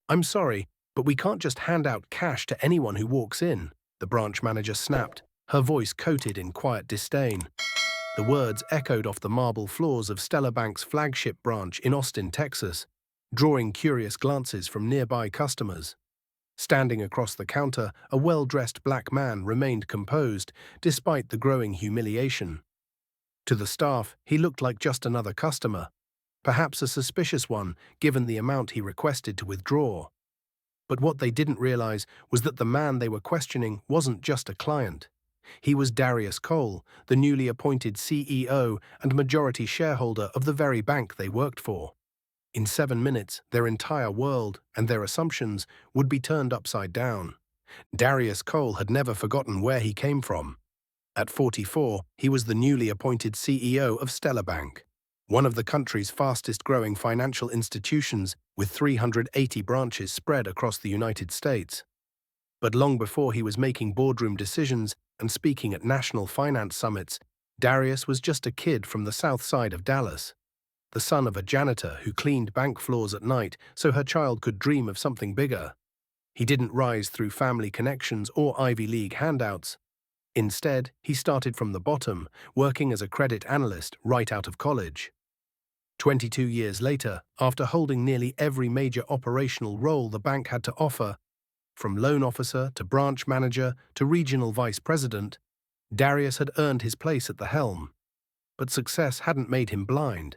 "I'm sorry, but we can't just hand out cash to anyone who walks in," the branch manager snapped, her voice coated in quiet disdain. The words echoed off the marble floors of StellarBank's flagship branch in Austin, Texas, drawing curious glances from nearby customers. Standing across the counter, a well-dressed black man remained composed, despite the growing humiliation. To the staff, he looked like just another customer, perhaps a suspicious one, given the amount he requested to withdraw. But what they didn't realize was that the man they were questioning wasn't just a client. He was Darius Cole, the newly appointed CEO and majority shareholder of the very bank they worked for. In 7 minutes, their entire world and their assumptions would be turned upside down. Darius Cole had never forgotten where he came from. At 44, he was the newly appointed CEO of StellarBank, one of the country's fastest-growing financial institutions with 380 branches spread across the United States. But long before he was making boardroom decisions and speaking at national finance summits, Darius was just a kid from the south side of Dallas, the son of a janitor who cleaned bank floors at night so her child could dream of something bigger. He didn't rise through family connections or Ivy League handouts. Instead, he started from the bottom, working as a credit analyst right out of college. 22 years later, after holding nearly every major operational role the bank had to offer, from loan officer to branch manager to regional vice president, Darius had earned his place at the helm. But success hadn't made him blind.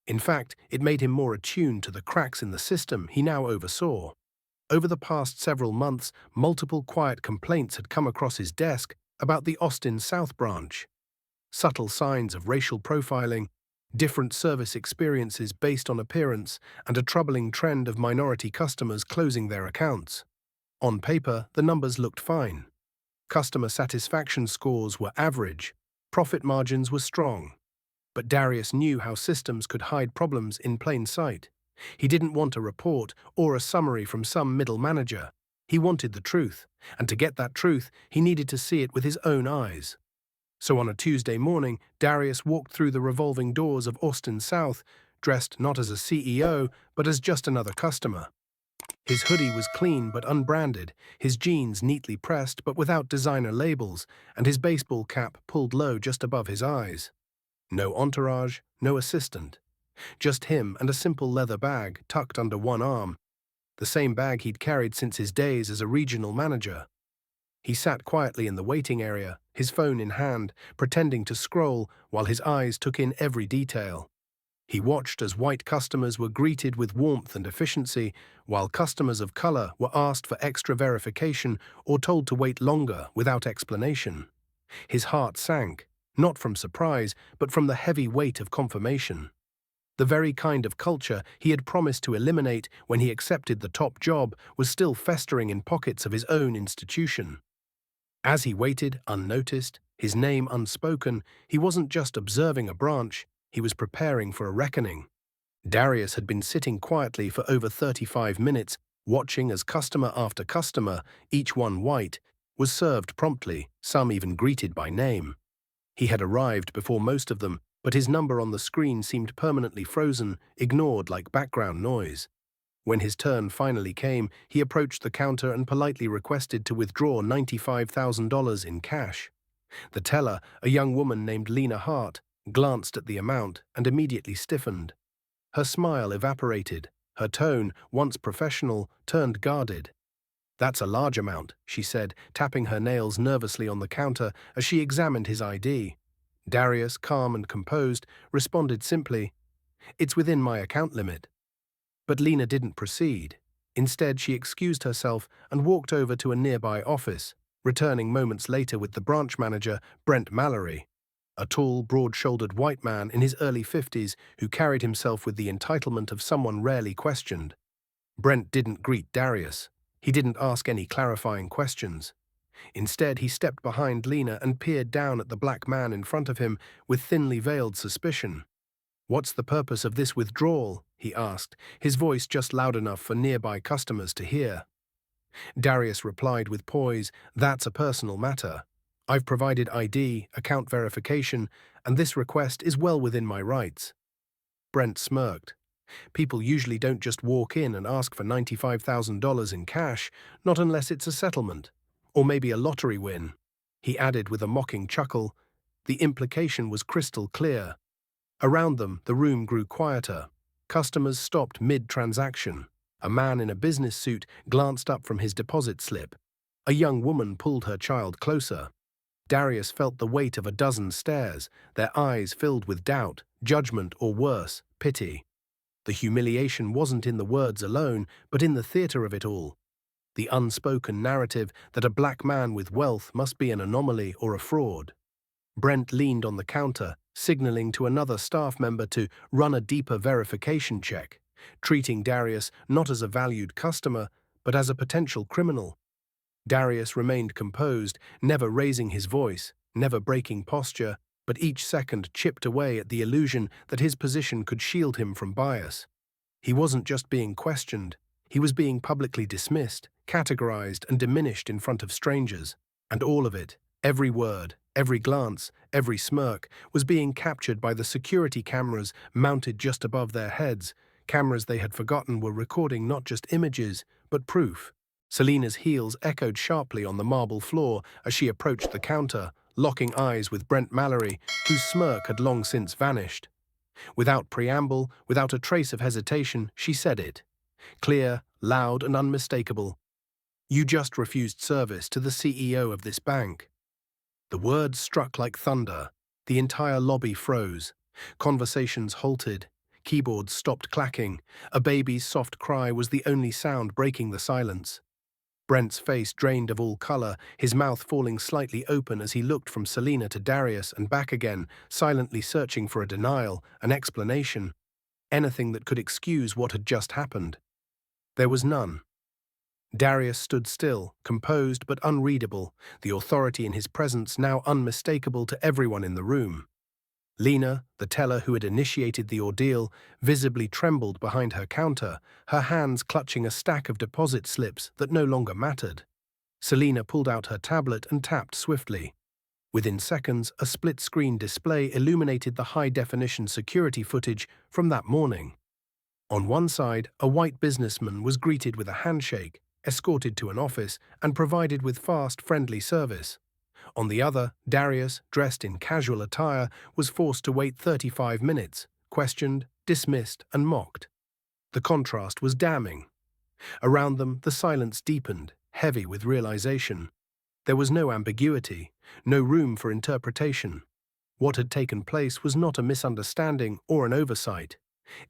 In fact, it made him more attuned to the cracks in the system he now oversaw. Over the past several months, multiple quiet complaints had come across his desk about the Austin South branch. Subtle signs of racial profiling, different service experiences based on appearance, and a troubling trend of minority customers closing their accounts. On paper, the numbers looked fine. Customer satisfaction scores were average, profit margins were strong. But Darius knew how systems could hide problems in plain sight. He didn't want a report or a summary from some middle manager. He wanted the truth, and to get that truth, he needed to see it with his own eyes. So on a Tuesday morning, Darius walked through the revolving doors of Austin South, dressed not as a CEO, but as just another customer. His hoodie was clean but unbranded, his jeans neatly pressed but without designer labels, and his baseball cap pulled low just above his eyes. No entourage, no assistant. Just him and a simple leather bag tucked under one arm, the same bag he'd carried since his days as a regional manager. He sat quietly in the waiting area, his phone in hand, pretending to scroll while his eyes took in every detail. He watched as white customers were greeted with warmth and efficiency, while customers of color were asked for extra verification or told to wait longer without explanation. His heart sank, not from surprise, but from the heavy weight of confirmation. The very kind of culture he had promised to eliminate when he accepted the top job was still festering in pockets of his own institution. As he waited, unnoticed, his name unspoken, he wasn't just observing a branch, he was preparing for a reckoning. Darius had been sitting quietly for over 35 minutes, watching as customer after customer, each one white, was served promptly, some even greeted by name. He had arrived before most of them, but his number on the screen seemed permanently frozen, ignored like background noise. When his turn finally came, he approached the counter and politely requested to withdraw $95,000 in cash. The teller, a young woman named Lena Hart, glanced at the amount and immediately stiffened. Her smile evaporated, her tone, once professional, turned guarded. "That's a large amount," she said, tapping her nails nervously on the counter as she examined his ID. Darius, calm and composed, responded simply, "It's within my account limit." But Lena didn't proceed. Instead, she excused herself and walked over to a nearby office, returning moments later with the branch manager, Brent Mallory, a tall, broad-shouldered white man in his early 50s who carried himself with the entitlement of someone rarely questioned. Brent didn't greet Darius. He didn't ask any clarifying questions. Instead, he stepped behind Lena and peered down at the black man in front of him with thinly veiled suspicion. "What's the purpose of this withdrawal?" he asked, his voice just loud enough for nearby customers to hear. Darius replied with poise, "That's a personal matter. I've provided ID, account verification, and this request is well within my rights." Brent smirked. People usually don't just walk in and ask for $95,000 in cash, not unless it's a settlement, or maybe a lottery win. He added with a mocking chuckle. The implication was crystal clear. Around them, the room grew quieter. Customers stopped mid-transaction. A man in a business suit glanced up from his deposit slip. A young woman pulled her child closer. Darius felt the weight of a dozen stares, their eyes filled with doubt, judgment, or worse, pity. The humiliation wasn't in the words alone, but in the theater of it all. The unspoken narrative that a black man with wealth must be an anomaly or a fraud. Brent leaned on the counter, signaling to another staff member to run a deeper verification check, treating Darius not as a valued customer, but as a potential criminal. Darius remained composed, never raising his voice, never breaking posture, but each second chipped away at the illusion that his position could shield him from bias. He wasn't just being questioned, he was being publicly dismissed, categorized, and diminished in front of strangers. And all of it, every word, every glance, every smirk, was being captured by the security cameras mounted just above their heads, cameras they had forgotten were recording not just images, but proof. Selena's heels echoed sharply on the marble floor as she approached the counter, locking eyes with Brent Mallory, whose smirk had long since vanished. Without preamble, without a trace of hesitation, she said it. Clear, loud, and unmistakable. "You just refused service to the CEO of this bank." The words struck like thunder. The entire lobby froze. Conversations halted. Keyboards stopped clacking. A baby's soft cry was the only sound breaking the silence. Brent's face drained of all color, his mouth falling slightly open as he looked from Selena to Darius and back again, silently searching for a denial, an explanation, anything that could excuse what had just happened. There was none. Darius stood still, composed but unreadable, the authority in his presence now unmistakable to everyone in the room. Lena, the teller who had initiated the ordeal, visibly trembled behind her counter, her hands clutching a stack of deposit slips that no longer mattered. Selena pulled out her tablet and tapped swiftly. Within seconds, a split-screen display illuminated the high-definition security footage from that morning. On one side, a white businessman was greeted with a handshake, escorted to an office, and provided with fast, friendly service. On the other, Darius, dressed in casual attire, was forced to wait 35 minutes, questioned, dismissed, and mocked. The contrast was damning. Around them, the silence deepened, heavy with realization. There was no ambiguity, no room for interpretation. What had taken place was not a misunderstanding or an oversight.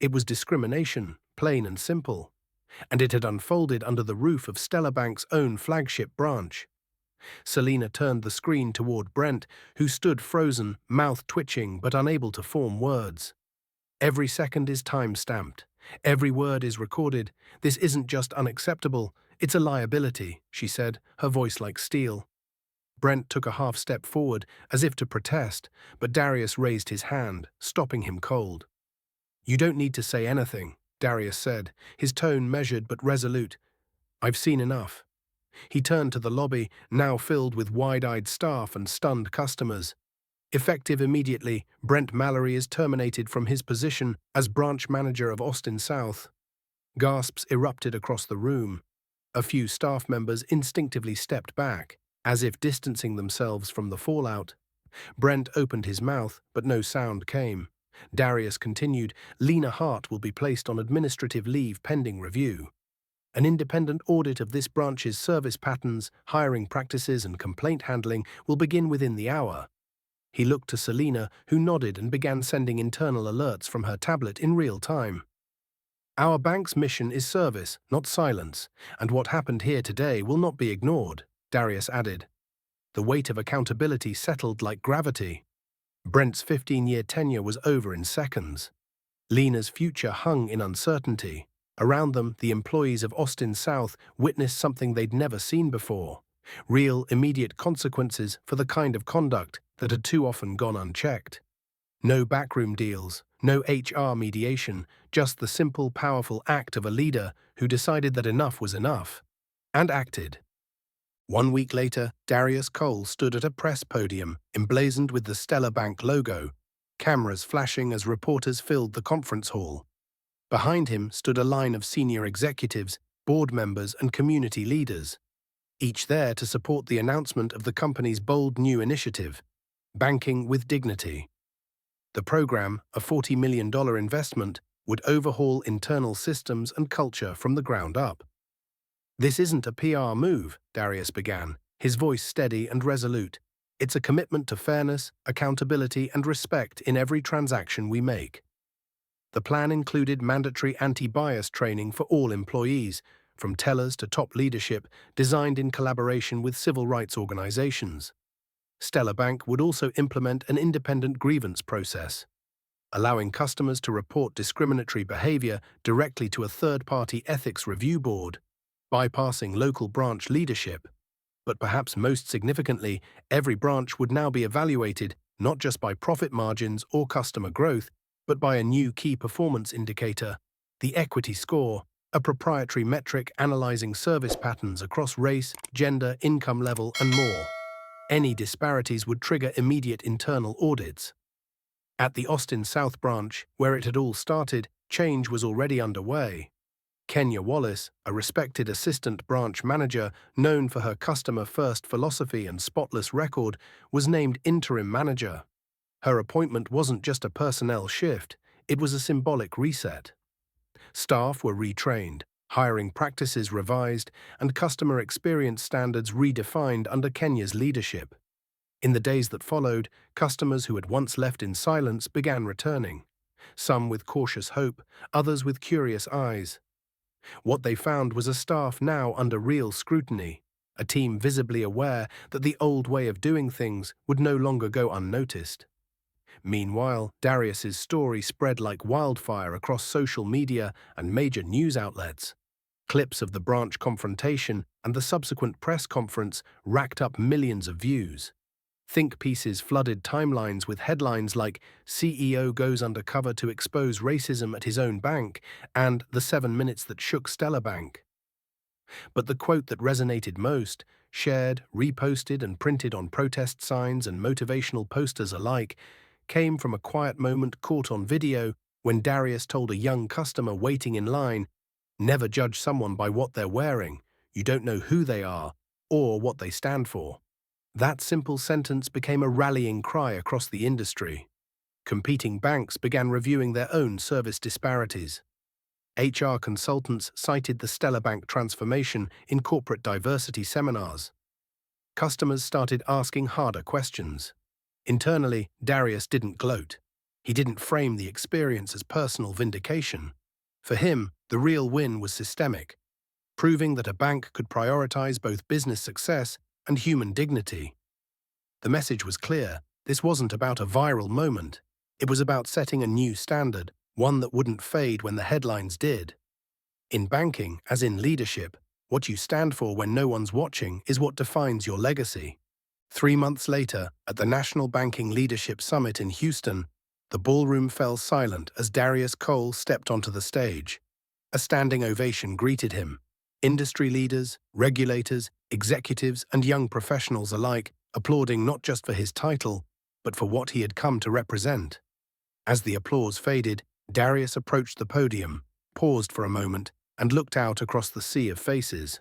It was discrimination, plain and simple. And it had unfolded under the roof of StellarBank's own flagship branch. Selena turned the screen toward Brent, who stood frozen, mouth twitching but unable to form words. "Every second is time-stamped. Every word is recorded. This isn't just unacceptable, it's a liability," she said, her voice like steel. Brent took a half step forward, as if to protest, but Darius raised his hand, stopping him cold. "You don't need to say anything," Darius said, his tone measured but resolute. "I've seen enough." He turned to the lobby, now filled with wide-eyed staff and stunned customers. Effective immediately, Brent Mallory is terminated from his position as branch manager of Austin South. Gasps erupted across the room. A few staff members instinctively stepped back, as if distancing themselves from the fallout. Brent opened his mouth, but no sound came. Darius continued, "Lena Hart will be placed on administrative leave pending review. An independent audit of this branch's service patterns, hiring practices, and complaint handling will begin within the hour." He looked to Selena, who nodded and began sending internal alerts from her tablet in real time. "Our bank's mission is service, not silence, and what happened here today will not be ignored," Darius added. The weight of accountability settled like gravity. Brent's 15-year tenure was over in seconds. Lena's future hung in uncertainty. Around them, the employees of Austin South witnessed something they'd never seen before. Real, immediate consequences for the kind of conduct that had too often gone unchecked. No backroom deals, no HR mediation, just the simple, powerful act of a leader who decided that enough was enough. And acted. 1 week later, Darius Cole stood at a press podium, emblazoned with the StellarBank logo, cameras flashing as reporters filled the conference hall. Behind him stood a line of senior executives, board members, and community leaders, each there to support the announcement of the company's bold new initiative, Banking with Dignity. The program, a $40 million investment, would overhaul internal systems and culture from the ground up. "This isn't a PR move," Darius began, his voice steady and resolute. "It's a commitment to fairness, accountability, and respect in every transaction we make." The plan included mandatory anti-bias training for all employees, from tellers to top leadership, designed in collaboration with civil rights organizations. StellarBank would also implement an independent grievance process, allowing customers to report discriminatory behavior directly to a third-party ethics review board, bypassing local branch leadership. But perhaps most significantly, every branch would now be evaluated not just by profit margins or customer growth, but by a new key performance indicator, the equity score, a proprietary metric analyzing service patterns across race, gender, income level, and more. Any disparities would trigger immediate internal audits. At the Austin South branch, where it had all started, change was already underway. Kenya Wallace, a respected assistant branch manager known for her customer-first philosophy and spotless record, was named interim manager. Her appointment wasn't just a personnel shift, it was a symbolic reset. Staff were retrained, hiring practices revised, and customer experience standards redefined under Kenya's leadership. In the days that followed, customers who had once left in silence began returning, some with cautious hope, others with curious eyes. What they found was a staff now under real scrutiny, a team visibly aware that the old way of doing things would no longer go unnoticed. Meanwhile, Darius's story spread like wildfire across social media and major news outlets. Clips of the branch confrontation and the subsequent press conference racked up millions of views. Think pieces flooded timelines with headlines like "CEO goes undercover to expose racism at his own bank" and "The 7 minutes that shook StellarBank." But the quote that resonated most, shared, reposted, and printed on protest signs and motivational posters alike, came from a quiet moment caught on video when Darius told a young customer waiting in line, "Never judge someone by what they're wearing. You don't know who they are or what they stand for." That simple sentence became a rallying cry across the industry. Competing banks began reviewing their own service disparities. HR consultants cited the StellarBank transformation in corporate diversity seminars. Customers started asking harder questions. Internally, Darius didn't gloat. He didn't frame the experience as personal vindication. For him, the real win was systemic, proving that a bank could prioritize both business success and human dignity. The message was clear. This wasn't about a viral moment. It was about setting a new standard, one that wouldn't fade when the headlines did. In banking, as in leadership, what you stand for when no one's watching is what defines your legacy. 3 months later, at the National Banking Leadership Summit in Houston, the ballroom fell silent as Darius Cole stepped onto the stage. A standing ovation greeted him. Industry leaders, regulators, executives, and young professionals alike applauding not just for his title, but for what he had come to represent. As the applause faded, Darius approached the podium, paused for a moment, and looked out across the sea of faces.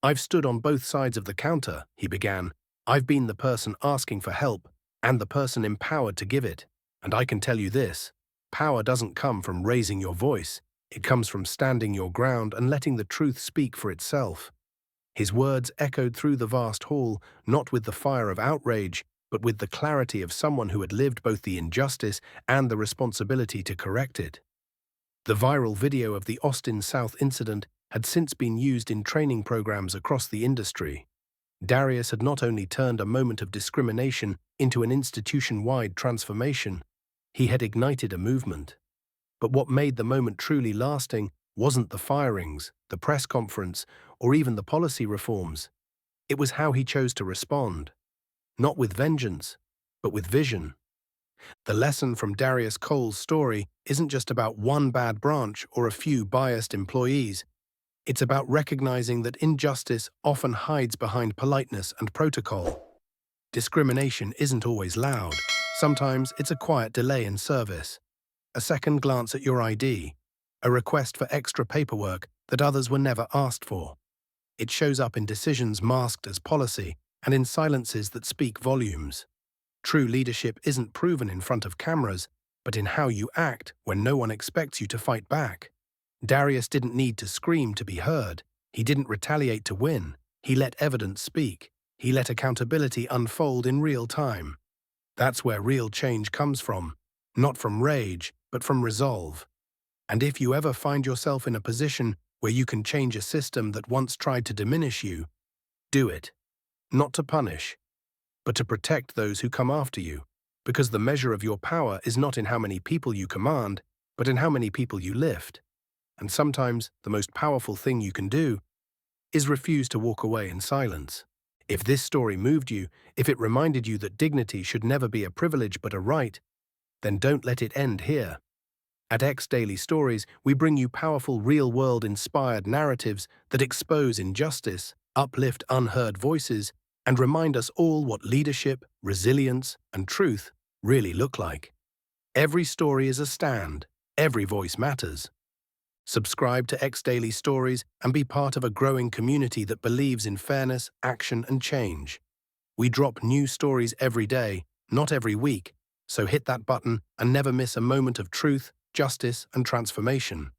"I've stood on both sides of the counter," he began. "I've been the person asking for help and the person empowered to give it. And I can tell you this, power doesn't come from raising your voice. It comes from standing your ground and letting the truth speak for itself." His words echoed through the vast hall, not with the fire of outrage, but with the clarity of someone who had lived both the injustice and the responsibility to correct it. The viral video of the Austin South incident had since been used in training programs across the industry. Darius had not only turned a moment of discrimination into an institution-wide transformation, he had ignited a movement. But what made the moment truly lasting wasn't the firings, the press conference, or even the policy reforms. It was how he chose to respond. Not with vengeance, but with vision. The lesson from Darius Cole's story isn't just about one bad branch or a few biased employees. It's about recognizing that injustice often hides behind politeness and protocol. Discrimination isn't always loud. Sometimes it's a quiet delay in service. A second glance at your ID. a request for extra paperwork that others were never asked for. It shows up in decisions masked as policy and in silences that speak volumes. True leadership isn't proven in front of cameras, but in how you act when no one expects you to fight back. Darius didn't need to scream to be heard. He didn't retaliate to win. He let evidence speak. He let accountability unfold in real time. That's where real change comes from, not from rage, but from resolve. And if you ever find yourself in a position where you can change a system that once tried to diminish you, do it. Not to punish, but to protect those who come after you. Because the measure of your power is not in how many people you command, but in how many people you lift. And sometimes the most powerful thing you can do is refuse to walk away in silence. If this story moved you, if it reminded you that dignity should never be a privilege but a right, then don't let it end here. At X Daily Stories, we bring you powerful, real-world inspired narratives that expose injustice, uplift unheard voices, and remind us all what leadership, resilience, and truth really look like. Every story is a stand. Every voice matters. Subscribe to X Daily Stories and be part of a growing community that believes in fairness, action, and change. We drop new stories every day, not every week, so hit that button and never miss a moment of truth, justice, and transformation.